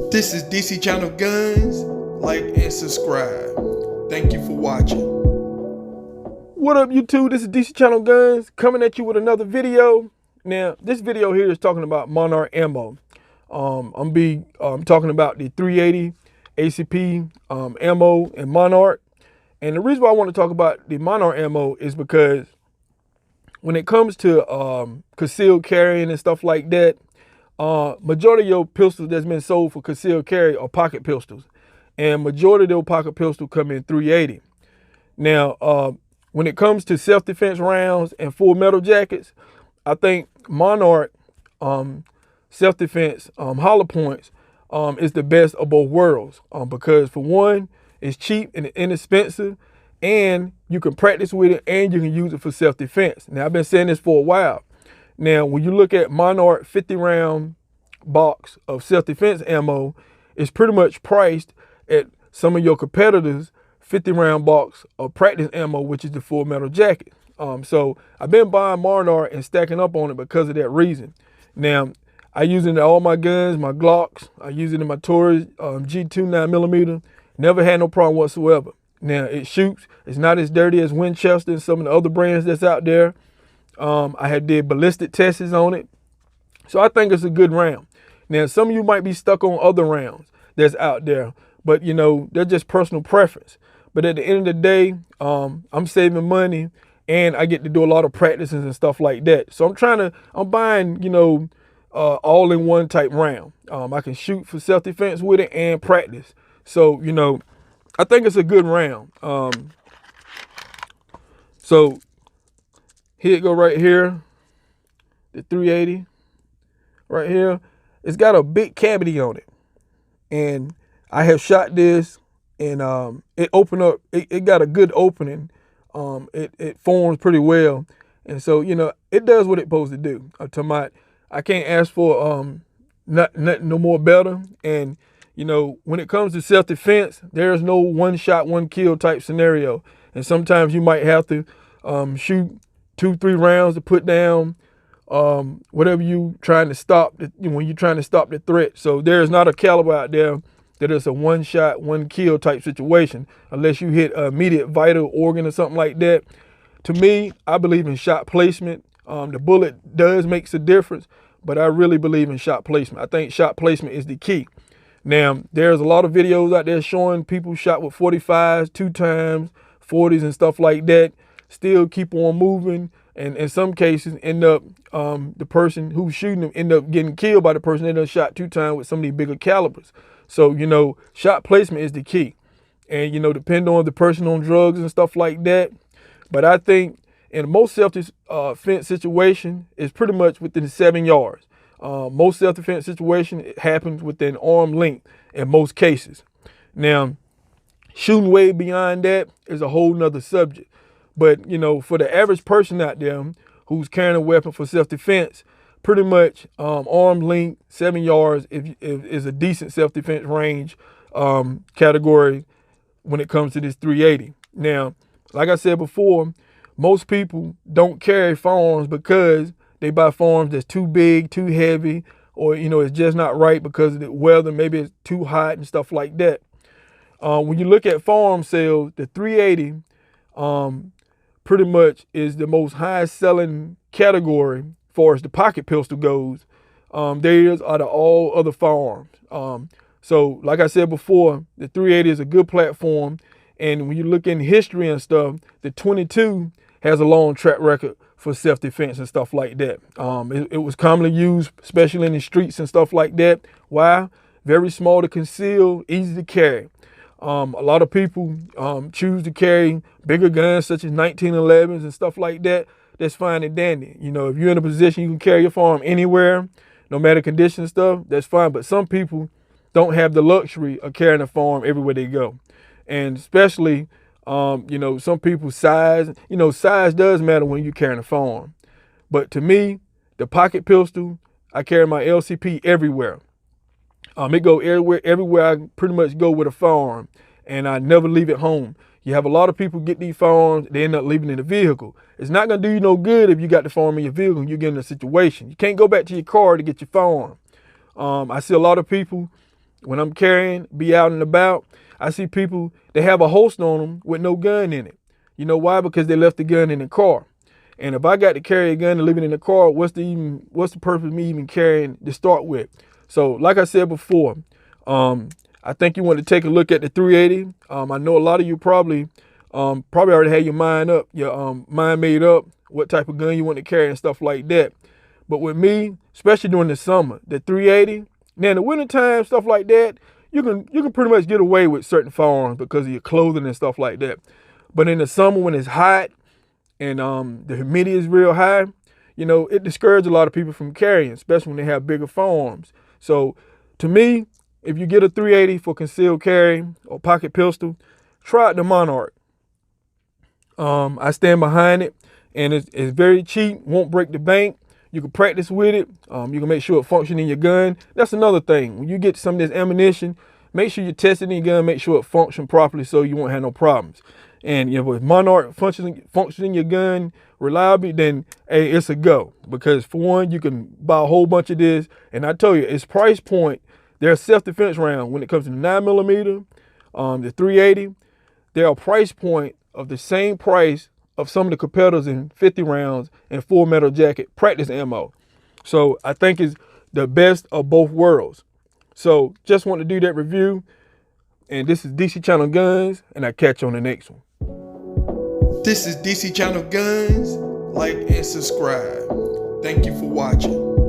This is DC Channel Guns. Like and subscribe. Thank you for watching. What up, YouTube? This is DC Channel Guns coming at you with another video. Now, this video here is talking about Monarch ammo. I'm talking about the 380 ACP ammo and Monarch. And the reason why I want to talk about the Monarch ammo is because when it comes to concealed carrying and stuff like that, majority of your pistols that's been sold for concealed carry are pocket pistols. And majority of those pocket pistols come in 380. Now, when it comes to self-defense rounds and full metal jackets, I think Monarch self-defense hollow points is the best of both worlds because, for one, it's cheap and inexpensive, and you can practice with it and you can use it for self-defense. Now, I've been saying this for a while. Now, when you look at Monarch 50-round box of self-defense ammo, it's pretty much priced at some of your competitors' 50-round box of practice ammo, which is the full metal jacket. So I've been buying Monarch and stacking up on it because of that reason. Now, I use it in all my guns, my Glocks. I use it in my Taurus G2 9mm. Never had no problem whatsoever. Now, it shoots. It's not as dirty as Winchester and some of the other brands that's out there. I had did ballistic tests on it. So I think it's a good round. Now, some of you might be stuck on other rounds that's out there, but you know, they're just personal preference. But at the end of the day, I'm saving money and I get to do a lot of practices and stuff like that. So I'm buying, you know, all in one type round. I can shoot for self-defense with it and practice. So, you know, I think it's a good round. So here it go right here, the 380 right here. It's got a big cavity on it. And I have shot this and it opened up, it got a good opening. It forms pretty well. And so, you know, it does what it's supposed to do. I'm talking about, I can't ask for nothing no more better. And, you know, when it comes to self-defense, there's no one shot, one kill type scenario. And sometimes you might have to shoot 2-3 rounds to put down whatever you trying to stop when you're trying to stop the threat. So there's not a caliber out there that is a one shot, one kill type situation unless you hit an immediate vital organ or something like that. To me, I believe in shot placement. The bullet does makes a difference, but I really believe in shot placement. I think shot placement is the key. Now, there's a lot of videos out there showing people shot with 45s 2 times, 40s and stuff like that, still keep on moving, and in some cases end up, the person who's shooting them end up getting killed by the person that done shot 2 times with some of these bigger calibers. So, you know, shot placement is the key. And, you know, depend on the person on drugs and stuff like that. But I think in most self-defense situation, it's pretty much within 7 yards. Most self-defense situation, it happens within arm length in most cases. Now, shooting way beyond that is a whole nother subject. But, you know, for the average person out there who's carrying a weapon for self-defense, pretty much arm length, 7 yards is a decent self-defense range category when it comes to this 380. Now, like I said before, most people don't carry firearms because they buy firearms that's too big, too heavy, or, you know, it's just not right because of the weather. Maybe it's too hot and stuff like that. When you look at firearm sales, the 380 pretty much is the most highest selling category as far as the pocket pistol goes. Theirs are the all other firearms. So like I said before, the 380 is a good platform. And when you look in history and stuff, the 22 has a long track record for self-defense and stuff like that. It was commonly used, especially in the streets and stuff like that. Why? Very small to conceal, easy to carry. A lot of people choose to carry bigger guns such as 1911s and stuff like that. That's fine and dandy. You know, if you're in a position you can carry your firearm anywhere, no matter condition and stuff, that's fine. But some people don't have the luxury of carrying a firearm everywhere they go. And especially, you know, some people's size, you know, size does matter when you're carrying a firearm. But to me, the pocket pistol, I carry my LCP everywhere. It go everywhere I pretty much go with a firearm, and I never leave it home. You have a lot of people get these firearms, they end up leaving in the vehicle. It's not gonna do you no good if you got the firearm in your vehicle and you get in a situation. You can't go back to your car to get your firearm. I see a lot of people when I'm carrying, be out and about, I see people, they have a holster on them with no gun in it. You know why? Because they left the gun in the car. And if I got to carry a gun and leave it in the car, what's the purpose of me even carrying to start with? So like I said before, I think you want to take a look at the 380. I know a lot of you probably already had your mind made up, what type of gun you want to carry and stuff like that. But with me, especially during the summer, the 380, now in the wintertime, stuff like that, you can pretty much get away with certain firearms because of your clothing and stuff like that. But in the summer when it's hot and the humidity is real high, you know, it discourages a lot of people from carrying, especially when they have bigger firearms. So to me, if you get a 380 for concealed carry or pocket pistol, try out the MONARCH. I stand behind it, and it's very cheap, won't break the bank. You can practice with it. You can make sure it functions in your gun. That's another thing. When you get some of this ammunition, make sure you test it in your gun, make sure it functions properly so you won't have no problems. And you know, if MONARCH functions in your gun reliably, then hey, it's a go. Because for one, you can buy a whole bunch of this. And I tell you, its price point, they're self-defense round. When it comes to the 9mm, the 380, they're a price point of the same price of some of the competitors in 50 rounds and full metal jacket practice ammo. So I think it's the best of both worlds. So just want to do that review. And this is DC Channel Guns, and I'll catch you on the next one. This is DC Channel Guns. Like and subscribe. Thank you for watching.